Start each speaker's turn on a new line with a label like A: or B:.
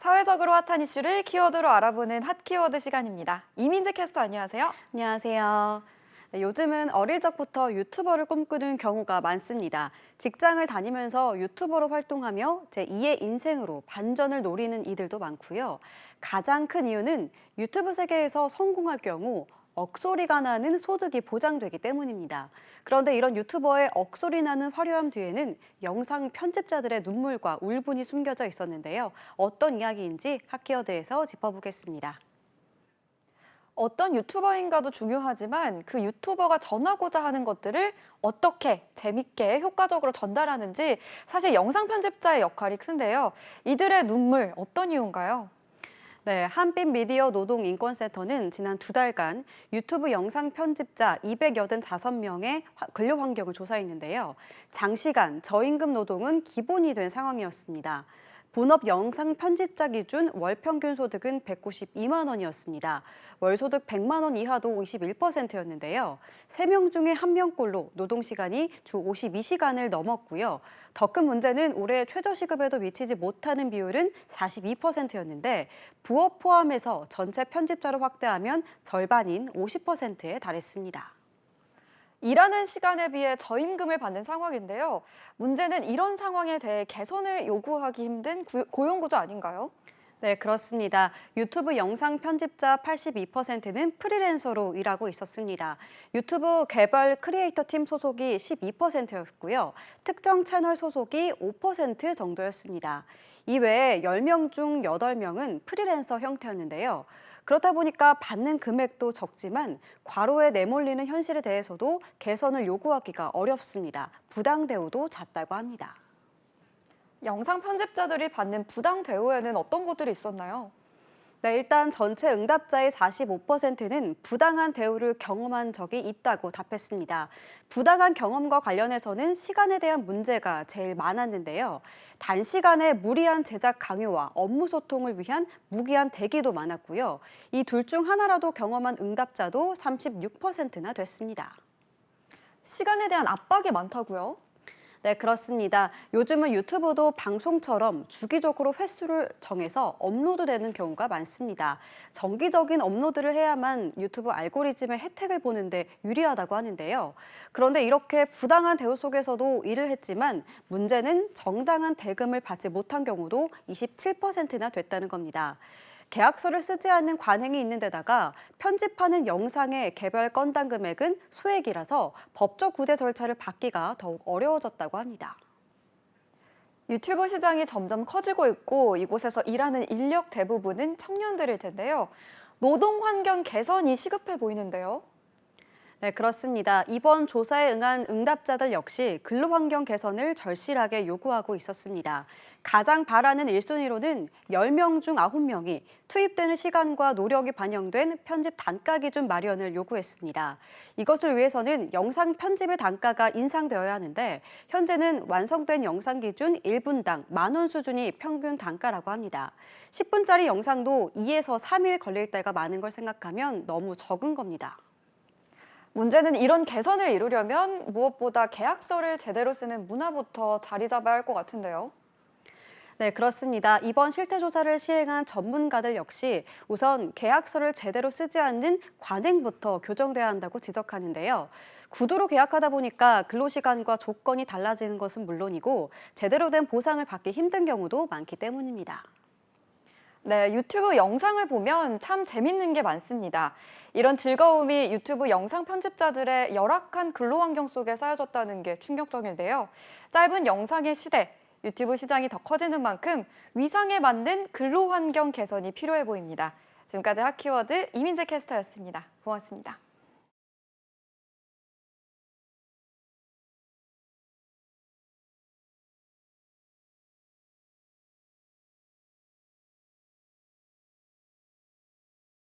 A: 사회적으로 핫한 이슈를 키워드로 알아보는 핫 키워드 시간입니다. 이민재 캐스터 안녕하세요.
B: 안녕하세요. 네, 요즘은 어릴 적부터 유튜버를 꿈꾸는 경우가 많습니다. 직장을 다니면서 유튜버로 활동하며 제2의 인생으로 반전을 노리는 이들도 많고요. 가장 큰 이유는 유튜브 세계에서 성공할 경우 억소리가 나는 소득이 보장되기 때문입니다. 그런데 이런 유튜버의 억소리 나는 화려함 뒤에는 영상 편집자들의 눈물과 울분이 숨겨져 있었는데요. 어떤 이야기인지 핫키워드에서 짚어보겠습니다.
A: 어떤 유튜버인가도 중요하지만 그 유튜버가 전하고자 하는 것들을 어떻게 재밌게 효과적으로 전달하는지 사실 영상 편집자의 역할이 큰데요. 이들의 눈물 어떤 이유인가요?
B: 네, 한빛미디어 노동인권센터는 지난 2달간 유튜브 영상 편집자 285명의 근로 환경을 조사했는데요. 장시간 저임금 노동은 기본이 된 상황이었습니다. 본업 영상 편집자 기준 월 평균 소득은 192만 원이었습니다. 월 소득 100만 원 이하도 51%였는데요. 3명 중에 1명꼴로 노동시간이 주 52시간을 넘었고요. 더 큰 문제는 올해 최저시급에도 미치지 못하는 비율은 42%였는데 부업 포함해서 전체 편집자로 확대하면 절반인 50%에 달했습니다.
A: 일하는 시간에 비해 저임금을 받는 상황인데요. 문제는 이런 상황에 대해 개선을 요구하기 힘든 고용구조 아닌가요?
B: 네, 그렇습니다. 유튜브 영상 편집자 82%는 프리랜서로 일하고 있었습니다. 유튜브 개발 크리에이터 팀 소속이 12%였고요. 특정 채널 소속이 5% 정도였습니다. 이외에 10명 중 8명은 프리랜서 형태였는데요. 그렇다 보니까 받는 금액도 적지만 과로에 내몰리는 현실에 대해서도 개선을 요구하기가 어렵습니다. 부당 대우도 잦다고 합니다.
A: 영상 편집자들이 받는 부당 대우에는 어떤 것들이 있었나요?
B: 네, 일단 전체 응답자의 45%는 부당한 대우를 경험한 적이 있다고 답했습니다. 부당한 경험과 관련해서는 시간에 대한 문제가 제일 많았는데요. 단시간에 무리한 제작 강요와 업무 소통을 위한 무기한 대기도 많았고요. 이 둘 중 하나라도 경험한 응답자도 36%나 됐습니다.
A: 시간에 대한 압박이 많다고요?
B: 네, 그렇습니다. 요즘은 유튜브도 방송처럼 주기적으로 횟수를 정해서 업로드되는 경우가 많습니다. 정기적인 업로드를 해야만 유튜브 알고리즘의 혜택을 보는데 유리하다고 하는데요. 그런데 이렇게 부당한 대우 속에서도 일을 했지만 문제는 정당한 대금을 받지 못한 경우도 27%나 됐다는 겁니다. 계약서를 쓰지 않는 관행이 있는 데다가 편집하는 영상의 개별 건당 금액은 소액이라서 법적 구제 절차를 받기가 더욱 어려워졌다고 합니다.
A: 유튜브 시장이 점점 커지고 있고 이곳에서 일하는 인력 대부분은 청년들일 텐데요. 노동 환경 개선이 시급해 보이는데요.
B: 네, 그렇습니다. 이번 조사에 응한 응답자들 역시 근로환경 개선을 절실하게 요구하고 있었습니다. 가장 바라는 1순위로는 10명 중 9명이 투입되는 시간과 노력이 반영된 편집 단가 기준 마련을 요구했습니다. 이것을 위해서는 영상 편집의 단가가 인상되어야 하는데 현재는 완성된 영상 기준 1분당 10,000원 수준이 평균 단가라고 합니다. 10분짜리 영상도 2에서 3일 걸릴 때가 많은 걸 생각하면 너무 적은 겁니다.
A: 문제는 이런 개선을 이루려면 무엇보다 계약서를 제대로 쓰는 문화부터 자리 잡아야 할 것 같은데요.
B: 네, 그렇습니다. 이번 실태조사를 시행한 전문가들 역시 우선 계약서를 제대로 쓰지 않는 관행부터 교정돼야 한다고 지적하는데요. 구두로 계약하다 보니까 근로시간과 조건이 달라지는 것은 물론이고 제대로 된 보상을 받기 힘든 경우도 많기 때문입니다.
A: 네, 유튜브 영상을 보면 참 재밌는 게 많습니다. 이런 즐거움이 유튜브 영상 편집자들의 열악한 근로 환경 속에 쌓여졌다는 게 충격적인데요. 짧은 영상의 시대, 유튜브 시장이 더 커지는 만큼 위상에 맞는 근로 환경 개선이 필요해 보입니다. 지금까지 핫키워드 이민재 캐스터였습니다. 고맙습니다.